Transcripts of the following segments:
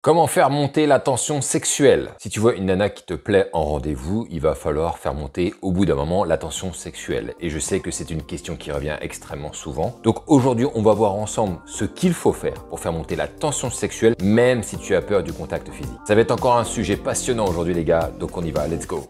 Comment faire monter la tension sexuelle? Si tu vois une nana qui te plaît en rendez-vous, il va falloir faire monter au bout d'un moment la tension sexuelle. Et je sais que c'est une question qui revient extrêmement souvent. Donc aujourd'hui, on va voir ensemble ce qu'il faut faire pour faire monter la tension sexuelle, même si tu as peur du contact physique. Ça va être encore un sujet passionnant aujourd'hui les gars, donc on y va, let's go!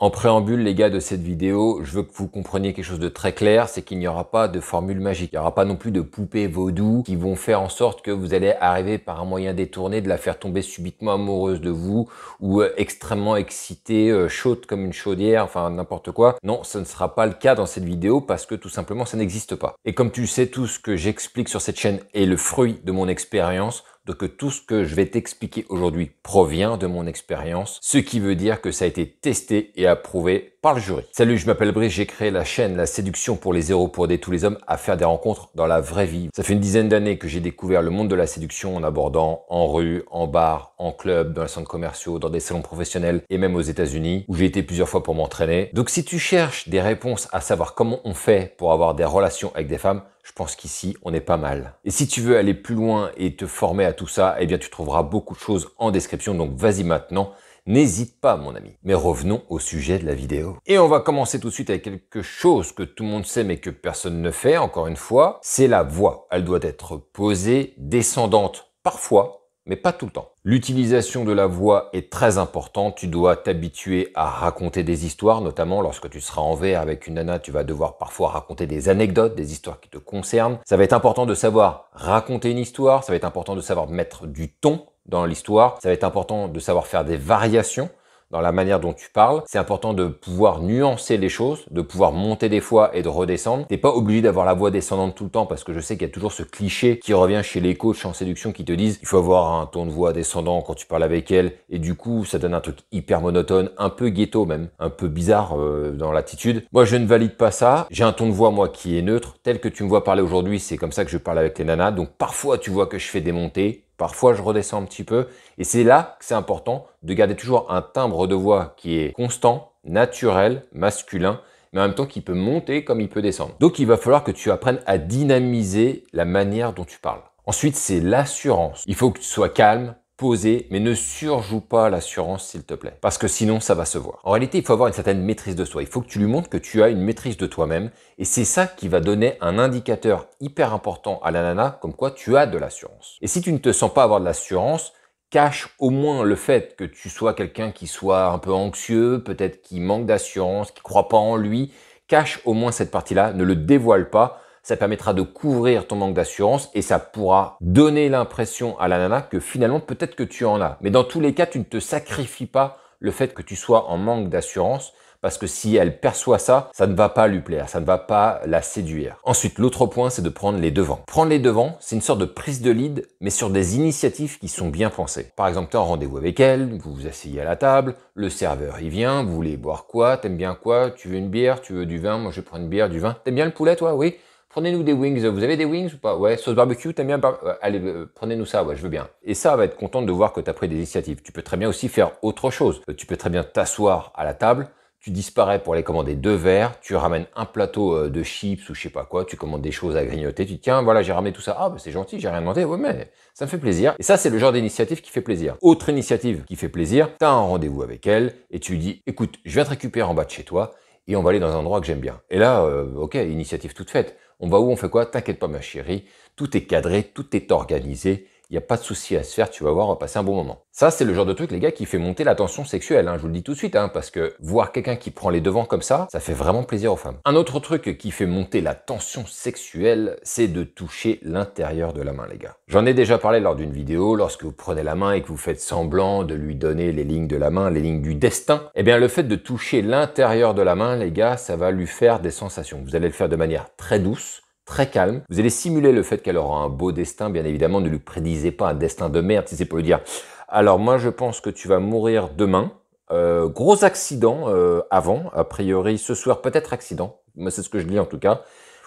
En préambule, les gars, de cette vidéo, je veux que vous compreniez quelque chose de très clair, c'est qu'il n'y aura pas de formule magique. Il n'y aura pas non plus de poupées vaudou qui vont faire en sorte que vous allez arriver par un moyen détourné de la faire tomber subitement amoureuse de vous ou extrêmement excitée, chaude comme une chaudière, enfin n'importe quoi. Non, ce ne sera pas le cas dans cette vidéo parce que tout simplement, ça n'existe pas. Et comme tu le sais, tout ce que j'explique sur cette chaîne est le fruit de mon expérience. Donc tout ce que je vais t'expliquer aujourd'hui provient de mon expérience, ce qui veut dire que ça a été testé et approuvé par le jury. Salut, je m'appelle Brice, j'ai créé la chaîne La Séduction pour les Héros pour aider tous les hommes à faire des rencontres dans la vraie vie. Ça fait une dizaine d'années que j'ai découvert le monde de la séduction en abordant en rue, en bar, en club, dans les centres commerciaux, dans des salons professionnels et même aux États-Unis où j'ai été plusieurs fois pour m'entraîner. Donc si tu cherches des réponses à savoir comment on fait pour avoir des relations avec des femmes, je pense qu'ici, on est pas mal. Et si tu veux aller plus loin et te former à tout ça, eh bien, tu trouveras beaucoup de choses en description. Donc, vas-y maintenant. N'hésite pas, mon ami. Mais revenons au sujet de la vidéo. Et on va commencer tout de suite avec quelque chose que tout le monde sait mais que personne ne fait, encore une fois. C'est la voix. Elle doit être posée, descendante parfois, mais pas tout le temps. L'utilisation de la voix est très importante. Tu dois t'habituer à raconter des histoires, notamment lorsque tu seras en verre avec une nana, tu vas devoir parfois raconter des anecdotes, des histoires qui te concernent. Ça va être important de savoir raconter une histoire, ça va être important de savoir mettre du ton dans l'histoire, ça va être important de savoir faire des variations dans la manière dont tu parles. C'est important de pouvoir nuancer les choses, de pouvoir monter des fois et de redescendre. T'es pas obligé d'avoir la voix descendante tout le temps parce que je sais qu'il y a toujours ce cliché qui revient chez les coachs en séduction qui te disent il faut avoir un ton de voix descendant quand tu parles avec elle et du coup ça donne un truc hyper monotone, un peu ghetto même, un peu bizarre dans l'attitude. Moi je ne valide pas ça. J'ai un ton de voix moi qui est neutre, tel que tu me vois parler aujourd'hui, c'est comme ça que je parle avec les nanas. Donc parfois tu vois que je fais des montées. Parfois, je redescends un petit peu et c'est là que c'est important de garder toujours un timbre de voix qui est constant, naturel, masculin, mais en même temps qui peut monter comme il peut descendre. Donc, il va falloir que tu apprennes à dynamiser la manière dont tu parles. Ensuite, c'est l'assurance. Il faut que tu sois calme, posé, mais ne surjoue pas l'assurance s'il te plaît, parce que sinon ça va se voir. En réalité, il faut avoir une certaine maîtrise de soi. Il faut que tu lui montres que tu as une maîtrise de toi-même et c'est ça qui va donner un indicateur hyper important à la nana comme quoi tu as de l'assurance. Et si tu ne te sens pas avoir de l'assurance, cache au moins le fait que tu sois quelqu'un qui soit un peu anxieux, peut-être qui manque d'assurance, qui croit pas en lui. Cache au moins cette partie-là, ne le dévoile pas. Ça permettra de couvrir ton manque d'assurance et ça pourra donner l'impression à la nana que finalement peut-être que tu en as. Mais dans tous les cas, tu ne te sacrifies pas le fait que tu sois en manque d'assurance parce que si elle perçoit ça, ça ne va pas lui plaire, ça ne va pas la séduire. Ensuite, l'autre point, c'est de prendre les devants. Prendre les devants, c'est une sorte de prise de lead, mais sur des initiatives qui sont bien pensées. Par exemple, tu es en rendez-vous avec elle, vous vous asseyez à la table, le serveur il vient, vous voulez boire quoi, t'aimes bien quoi, tu veux une bière, tu veux du vin, moi je prends une bière, du vin. T'aimes bien le poulet toi? Oui. Prenez-nous des wings. Vous avez des wings ou pas? Ouais, sauce barbecue, t'aimes bien? Allez, prenez-nous ça, ouais, je veux bien. Et ça va être contente de voir que tu as pris des initiatives. Tu peux très bien aussi faire autre chose. Tu peux très bien t'asseoir à la table, tu disparais pour aller commander 2 verres, tu ramènes un plateau de chips ou je sais pas quoi, tu commandes des choses à grignoter, tu dis tiens, voilà, j'ai ramené tout ça. Ah, bah, c'est gentil, j'ai rien demandé. Ouais, mais ça me fait plaisir. Et ça, c'est le genre d'initiative qui fait plaisir. Autre initiative qui fait plaisir, tu as un rendez-vous avec elle et tu lui dis écoute, je viens te récupérer en bas de chez toi et on va aller dans un endroit que j'aime bien. Et là, ok, initiative toute faite. On va où, on fait quoi? T'inquiète pas ma chérie, tout est cadré, tout est organisé, il n'y a pas de souci à se faire, tu vas voir, on va passer un bon moment. Ça, c'est le genre de truc, les gars, qui fait monter la tension sexuelle, hein, je vous le dis tout de suite, hein, parce que voir quelqu'un qui prend les devants comme ça fait vraiment plaisir aux femmes. Un autre truc qui fait monter la tension sexuelle, c'est de toucher l'intérieur de la main, les gars. J'en ai déjà parlé lors d'une vidéo, lorsque vous prenez la main et que vous faites semblant de lui donner les lignes de la main, les lignes du destin, eh bien, le fait de toucher l'intérieur de la main, les gars, ça va lui faire des sensations. Vous allez le faire de manière très douce, très calme. Vous allez simuler le fait qu'elle aura un beau destin, bien évidemment, ne lui prédisez pas un destin de merde, si c'est pour lui dire « Alors moi, je pense que tu vas mourir demain. Gros accident avant, a priori, ce soir, peut-être accident. » Moi, c'est ce que je dis en tout cas.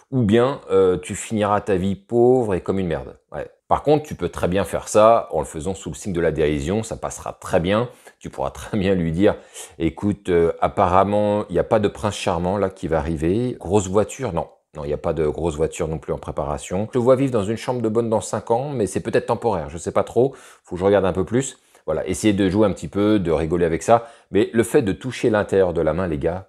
Ou bien, tu finiras ta vie pauvre et comme une merde. Ouais. Par contre, tu peux très bien faire ça en le faisant sous le signe de la dérision, ça passera très bien. Tu pourras très bien lui dire, écoute, apparemment, il n'y a pas de prince charmant là qui va arriver. Grosse voiture, non. Non, il n'y a pas de grosse voiture non plus en préparation. Je te vois vivre dans une chambre de bonne dans 5 ans, mais c'est peut-être temporaire, je ne sais pas trop. Faut que je regarde un peu plus. Voilà, essayez de jouer un petit peu, de rigoler avec ça. Mais le fait de toucher l'intérieur de la main, les gars,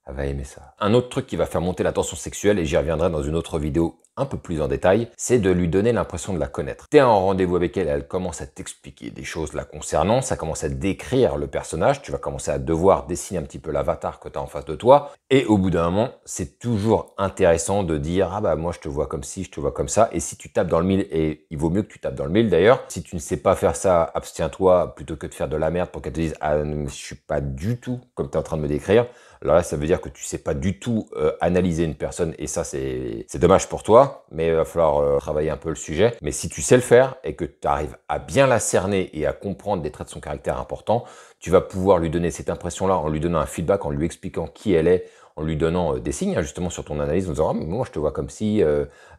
elle va aimer ça. Un autre truc qui va faire monter la tension sexuelle, et j'y reviendrai dans une autre vidéo un peu plus en détail, c'est de lui donner l'impression de la connaître. T'es en rendez-vous avec elle, elle commence à t'expliquer des choses la concernant, ça commence à décrire le personnage, tu vas commencer à devoir dessiner un petit peu l'avatar que tu as en face de toi, et au bout d'un moment, c'est toujours intéressant de dire « Ah bah moi je te vois comme ci, je te vois comme ça », et si tu tapes dans le mille, et il vaut mieux que tu tapes dans le mille d'ailleurs, si tu ne sais pas faire ça, abstiens-toi plutôt que de faire de la merde pour qu'elle te dise « Ah, je suis pas du tout comme tu es en train de me décrire ». Alors là, ça veut dire que tu sais pas du tout analyser une personne et ça, c'est dommage pour toi, mais il va falloir travailler un peu le sujet. Mais si tu sais le faire et que tu arrives à bien la cerner et à comprendre des traits de son caractère importants, tu vas pouvoir lui donner cette impression-là en lui donnant un feedback, en lui expliquant qui elle est, en lui donnant des signes justement sur ton analyse, en disant « Ah, mais moi, je te vois comme si,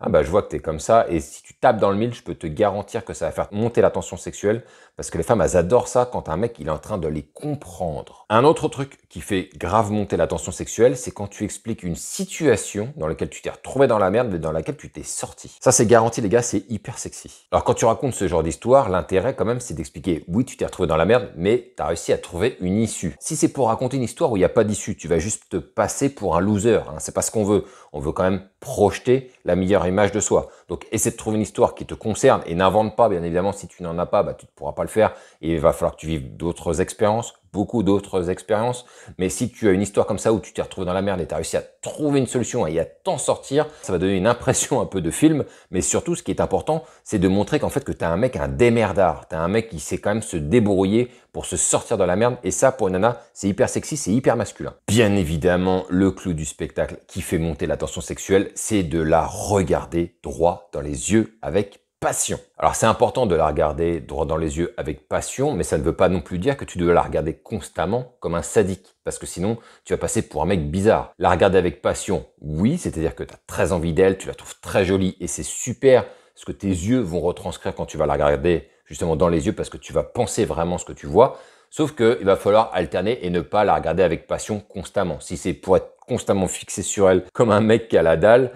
ah bah je vois que tu es comme ça ». Et si tu tapes dans le mille, je peux te garantir que ça va faire monter la tension sexuelle parce que les femmes, elles adorent ça quand un mec, il est en train de les comprendre. Un autre truc qui fait grave monter la tension sexuelle, c'est quand tu expliques une situation dans laquelle tu t'es retrouvé dans la merde, mais dans laquelle tu t'es sorti. Ça, c'est garanti, les gars, c'est hyper sexy. Alors, quand tu racontes ce genre d'histoire, l'intérêt, quand même, c'est d'expliquer, oui, tu t'es retrouvé dans la merde, mais tu as réussi à trouver une issue. Si c'est pour raconter une histoire où il n'y a pas d'issue, tu vas juste te passer pour un loser. Hein. C'est pas ce qu'on veut. On veut quand même projeter la meilleure image de soi. Donc, essaie de trouver une histoire qui te concerne et n'invente pas, bien évidemment, si tu n'en as pas, bah, tu ne pourras pas le faire et il va falloir que tu vives d'autres expériences, beaucoup d'autres expériences. Mais si tu as une histoire comme ça où tu t'es retrouvé dans la merde et tu as réussi à trouver une solution et à t'en sortir, ça va donner une impression un peu de film. Mais surtout, ce qui est important, c'est de montrer qu'en fait que tu as un mec, un démerdard. Tu as un mec qui sait quand même se débrouiller pour se sortir de la merde. Et ça, pour une nana, c'est hyper sexy, c'est hyper masculin. Bien évidemment, le clou du spectacle qui fait monter la tension sexuelle, c'est de la regarder droit dans les yeux avec passion. Alors c'est important de la regarder droit dans les yeux avec passion, mais ça ne veut pas non plus dire que tu dois la regarder constamment comme un sadique, parce que sinon tu vas passer pour un mec bizarre. La regarder avec passion, oui, c'est-à-dire que tu as très envie d'elle, tu la trouves très jolie et c'est super ce que tes yeux vont retranscrire quand tu vas la regarder justement dans les yeux, parce que tu vas penser vraiment ce que tu vois. Sauf qu'il va falloir alterner et ne pas la regarder avec passion constamment. Si c'est pour être constamment fixé sur elle comme un mec qui a la dalle,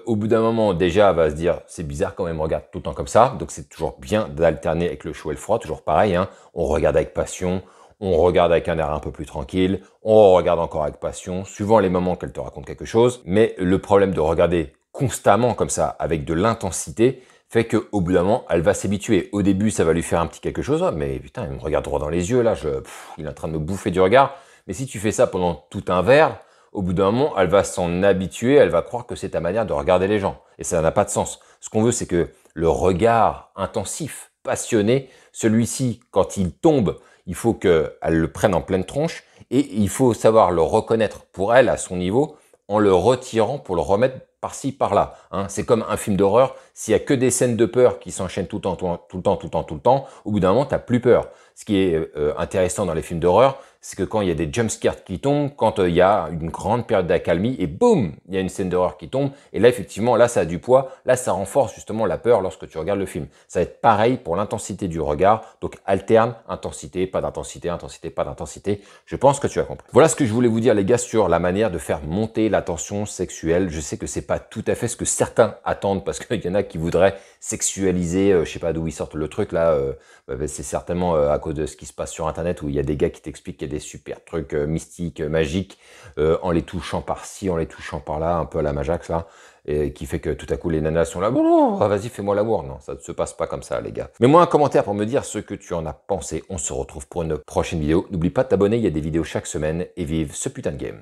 au bout d'un moment, déjà, elle va se dire, c'est bizarre quand même, regarde tout le temps comme ça. Donc, c'est toujours bien d'alterner avec le chaud et le froid, toujours pareil. Hein. On regarde avec passion, on regarde avec un air un peu plus tranquille, on regarde encore avec passion, suivant les moments qu'elle te raconte quelque chose. Mais le problème de regarder constamment comme ça, avec de l'intensité, fait qu'au bout d'un moment, elle va s'habituer. Au début, ça va lui faire un petit quelque chose. Oh, mais putain, il me regarde droit dans les yeux, là, il est en train de me bouffer du regard. Mais si tu fais ça pendant tout un verre, au bout d'un moment, elle va s'en habituer, elle va croire que c'est ta manière de regarder les gens. Et ça n'a pas de sens. Ce qu'on veut, c'est que le regard intensif, passionné, celui-ci, quand il tombe, il faut qu'elle le prenne en pleine tronche et il faut savoir le reconnaître pour elle à son niveau en le retirant pour le remettre par-ci, par-là. Hein. C'est comme un film d'horreur, s'il n'y a que des scènes de peur qui s'enchaînent tout le temps, tout le temps, au bout d'un moment, tu n'as plus peur. Ce qui est intéressant dans les films d'horreur, c'est que quand il y a des jumpscares qui tombent, quand il y a une grande période d'accalmie, et boum, il y a une scène d'horreur qui tombe, et là, effectivement, là, ça a du poids, là, ça renforce justement la peur lorsque tu regardes le film. Ça va être pareil pour l'intensité du regard, donc alterne, intensité, pas d'intensité, intensité, pas d'intensité. Je pense que tu as compris. Voilà ce que je voulais vous dire, les gars, sur la manière de faire monter la tension sexuelle. Je sais que c'est pas tout à fait ce que certains attendent, parce qu'il y en a qui voudraient sexualiser, je sais pas d'où ils sortent le truc, là, c'est certainement à cause de ce qui se passe sur Internet, où il y a des gars qui t'expliquent qu'il y a des super trucs mystiques, magiques, en les touchant par-ci, en les touchant par-là, un peu à la Majax, là, et qui fait que tout à coup, les nanas sont là, bon, vas-y, fais-moi l'amour. Non, ça ne se passe pas comme ça, les gars. Mets-moi un commentaire pour me dire ce que tu en as pensé. On se retrouve pour une prochaine vidéo. N'oublie pas de t'abonner, il y a des vidéos chaque semaine, et vive ce putain de game.